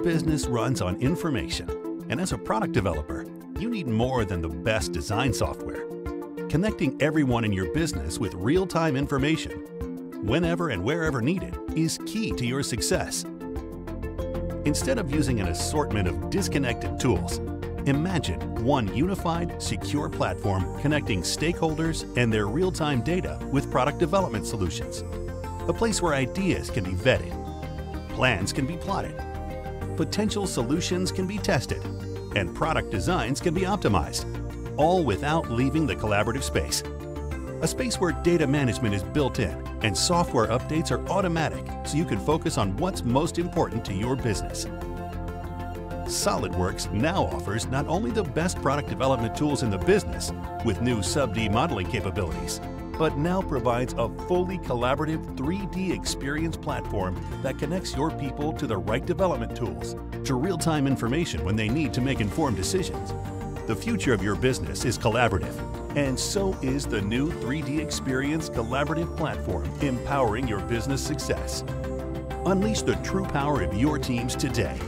business runs on information, and as a product developer, you need more than the best design software. Connecting everyone in your business with real-time information, whenever and wherever needed, is key to your success. Instead of using an assortment of disconnected tools, imagine one unified, secure platform connecting stakeholders and their real-time data with product development solutions. A place where ideas can be vetted, plans can be plotted, potential solutions can be tested, and product designs can be optimized, all without leaving the collaborative space. A space where data management is built in and software updates are automatic so you can focus on what's most important to your business. SOLIDWORKS now offers not only the best product development tools in the business with new sub-D modeling capabilities, but now provides a fully collaborative 3D experience platform that connects your people to the right development tools, to real-time information when they need to make informed decisions. The future of your business is collaborative, and so is the new 3DEXPERIENCE collaborative platform empowering your business success. Unleash the true power of your teams today